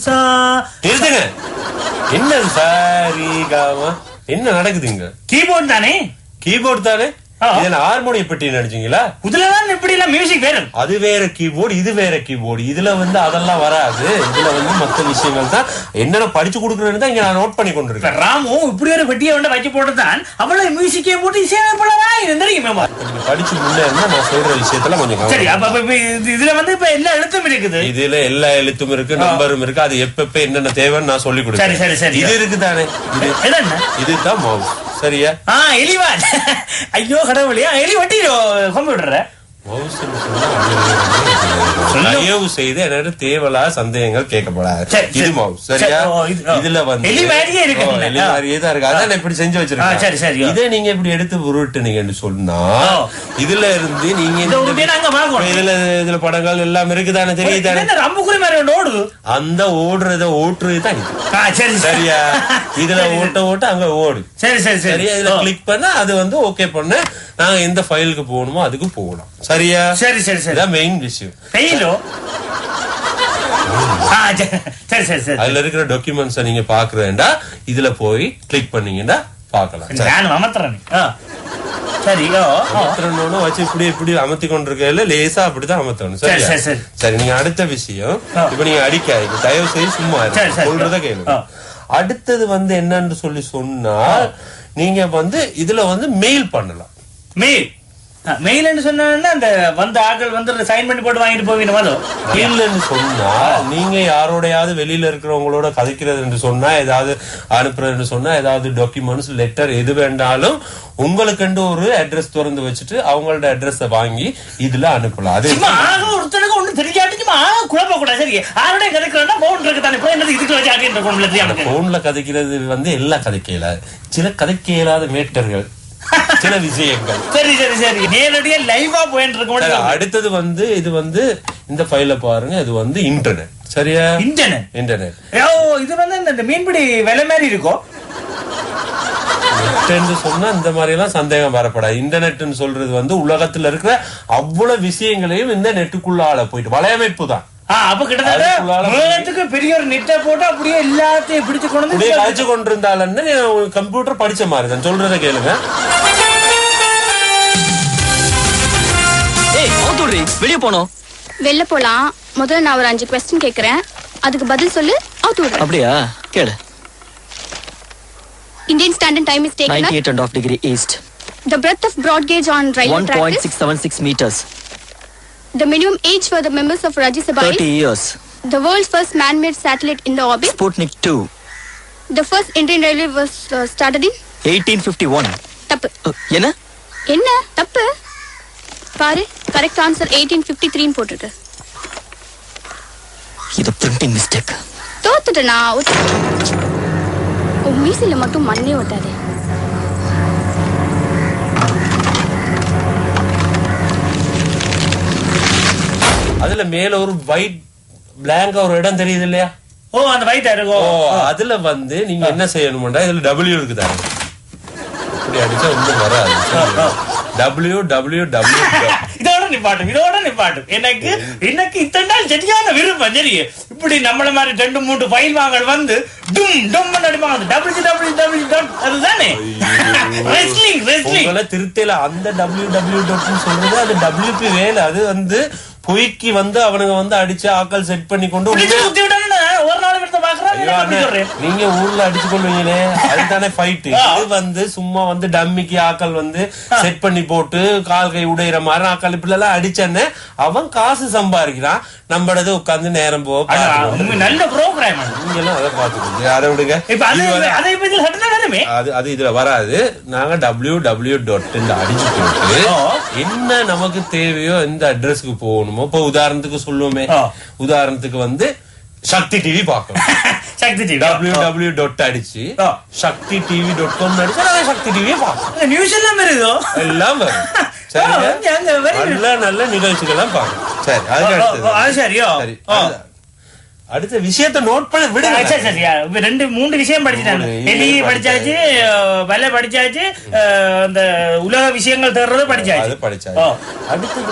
சா. நிறுத்துங்க. என்னது சாரிகாமா? என்ன நடக்குதுங்க? கீபோர்ட் தானே? கீபோர்ட் தானே? இதுல ஹார்மோனியம் பெட்டி நினைச்சீங்களா? இதுலதான் இப்படி எல்லாம் மியூசிக் வேற. அது வேற கீபோர்டு, இது வேற கீபோர்டு. இதுல அதெல்லாம் வராது. இதுல மத்த விஷயங்கள் தான் என்னென்ன படிச்சு கொடுக்குறேன்னு தான் இங்க நான் நோட் பண்ணி கொண்டிருக்கேன். ராமு இப்படி ஒரு பெட்டியை வச்சு போட்டுதான் அவ்வளவு மியூசிக்கே போட்டு இசையமைப்பாளரா இருந்திருக்கீங்க. நீங்க படிச்சு முன்னேறினா நான் சொல்ற விஷயத்துல கொஞ்சம் சரி. அப்ப இதுல இப்ப எல்லா எழுத்தும் இருக்குது. இதுல எல்லா எழுத்தும் இருக்கு, நம்பரும் இருக்கு. அது எப்ப என்னென்ன தேவைன்னு நான் சொல்லி கொடுத்தேன். சரி சரி. இது இருக்குதானே? இதுதான் மவுஸ். சரியா? எலிவா? ஐயோ கடவுளையா, எலி வட்டிரோ கம்ப்யூட்டர் தயவு செய்து என்னோட தேவையில்லா சந்தேகங்கள் கேட்கப்படாது. இது மவுஸ். சரியா? இதுல எலி மாதிரியே இருக்கு. எலி மாதிரியே தான் இருக்கு. அதான் இப்படி செஞ்சு வச்சிருக்கேன். இதை நீங்க இப்படி எடுத்து உருட்டுனீங்கன்னு சொன்னா இதுல இருந்து நீங்க இதுல படங்கள் எல்லாம் இருக்குதானே? தெரியுதானே? அந்த ஓடுறத ஓட்டுறது தான் இது. சரியா? இதுல ஓட்ட அங்க ஓடு. சரி சரி சரியா? இதுல கிளிக் பண்ண அது ஓகே பண்ண நாங்க எந்த ஃபைலுக்கு போகணுமோ அதுக்கு போகலாம். சரியா? சரி சரி சரி. மெயின் விஷயம். அதுல இருக்கிற டாக்குமெண்ட்ஸ் நீங்க பாக்குறேன்டா இதுல போய் கிளிக் பண்ணீங்கன்னா பாக்கலாம். வச்சு இப்படி இப்படி அமர்த்தி கொண்டிருக்க லேசா அப்படிதான் அமர்த்தணும். சரி. நீங்க அடுத்த விஷயம் இப்ப நீங்க அடிக்காது, தயவு செய்து சும்மா சொல்றத கேளுங்க. அடுத்தது என்னன்னு சொல்லி சொன்னா நீங்க இதுல மெயில் பண்ணலாம். மெயில் சொன்னா அந்த ஆட்கள் சைன் பண்ணி போட்டு வாங்கிட்டு போவீங்க. மெயில்னு சொன்னா நீங்க யாரோடையாவது வெளியில இருக்கிறவங்களோட கதைக்கிறது சொன்னா, ஏதாவது அனுப்புறதுன்னு சொன்னா, ஏதாவது டாக்குமெண்ட்ஸ் லெட்டர் எது வேண்டாலும் உங்களுக்கு ஒரு அட்ரஸ் திறந்து வச்சுட்டு அவங்களோட அட்ரஸ் வாங்கி இதுல அனுப்பலாம். அது ஒருத்தருக்கு ஒண்ணு தெரியாட்டி குழப்ப கூடாது. சரி, யாரோட கதைக்கிறா போன்ல கதைக்கிறது எல்லாம் கதைக்கல, சில கதைக்க இயலாத மேட்டர்கள், சில விஷயங்கள். சரி சரி சரி. நேரடியா லைவா போயிட்டு இருக்க. அடுத்தது இது இந்த ஃபைல பாருங்க. இது இன்டர்நெட். சரியா? இன்டர்நெட். இது இந்த மீன்பிடி விலை மாதிரி இருக்கும் சொன்னா இந்த மாதிரி எல்லாம் சந்தேகம் வரப்படாது. இன்டர்நெட் சொல்றது உலகத்துல இருக்கிற அவ்வளவு விஷயங்களையும் இந்த நெட்டுக்குள்ளால போயிட்டு வலையமைப்பு தான். அப்ப கிட்டத்தட்ட பெரிய ஒரு நெட்டை போட்டு அப்படியே எல்லாத்தையும் பிடிச்சு கொண்டு கழிச்சு கொண்டிருந்தாலும் கம்ப்யூட்டர் படிச்ச மாதிரி தான். சொல்றத கேளுங்க. வெளியே போனோம். வெளில போலாம். முதல்ல நான் ஒரு 5 क्वेश्चन கேக்குறேன், அதுக்கு பதில் சொல்லு. அவுட் விடு. அப்படியா? கேளு. Indian Standard Time is taken 98.5 degree east. The breadth of broad gauge on railway track is 1.676 meters. The minimum age for the members of Rajya Sabha 30 years. The world's first man-made satellite in the orbit. Sputnik 2. The first Indian railway was started in 1851. தப்பு. என்ன தப்பு பாரு. Correct answer 1853 போட்டுருக்கு. இது printing mistake. தோத்துட்டேனா? உன் மீசில மட்டும் மண்ணே ஓட்டாதே. அதுல மேல ஒரு ஒயிட் பிளாங்க் ஒரு இடம் தெரியுது இல்லையா? அந்த ஒயிட் இருக்கும். அதுல நீங்க என்ன செய்யணும்டா, இதுல W இருக்குதா? இப்படி அடிச்சா ஒண்ணும் வராது. இதோட நிப்பாட்டு. எனக்கு இத்தனை நாள் சரியான விருப்பம். சரி, இப்படி நம்மள மாதிரி 2-3 ஃபைல் வாங்கல் அடிப்பாங்க. அதுதானே திருத்தையில அந்த www சொல்றது அது WP வேலை. அது பொய்க்கு அவனுங்க அடிச்சு ஆக்கள் செட் பண்ணி கொண்டு ஒரு நாள் நீங்க ஊர்ல அடிச்சு கொள்வீங்களே, அதுதானே ஃபைட். இது சும்மா டம்மிக்கு ஆக்கள் செட் பண்ணி போட்டு கால் கை உடையிற மாதிரி ஆக்கள் இப்படி எல்லாம் அடிச்சேன்னு அவன் காசு சம்பாதிக்கிறான். நம்மளது உட்கார்ந்து நேரம் போக நல்ல ப்ரோக்ராம். நீங்க எல்லாம் அதை பாத்துக்கோங்க. அதை விடுங்க. அது இதுல வராது. நாங்க www. அடிச்சு போட்டு என்ன நமக்கு தேவையோ எந்த அட்ரஸ்க்கு போகணுமோ, இப்ப உதாரணத்துக்கு சொல்லுவோமே, உதாரணத்துக்கு சக்தி டிவி பாக்கணும். சக்தி டிவி www. அடிச்சு சக்தி டிவி.com அடிச்சா சக்தி டிவியை பாக்கணும். நியூஸ் எல்லாம் வருதோ, எல்லாம் வரும். நல்ல நல்ல நிகழ்ச்சிகள்லாம் பாக்கணும். சரி, அதுக்கு சரியோ. அடுத்த விஷயத்தை நோட் பண்ண விடுங்க. 2-3 விஷயம் படிச்சுட்டாங்க. எலி படிச்சாச்சு, வலை படிச்சாச்சு, அந்த உலக விஷயங்கள் தேர்றது படிச்சாச்சு. அடுத்தது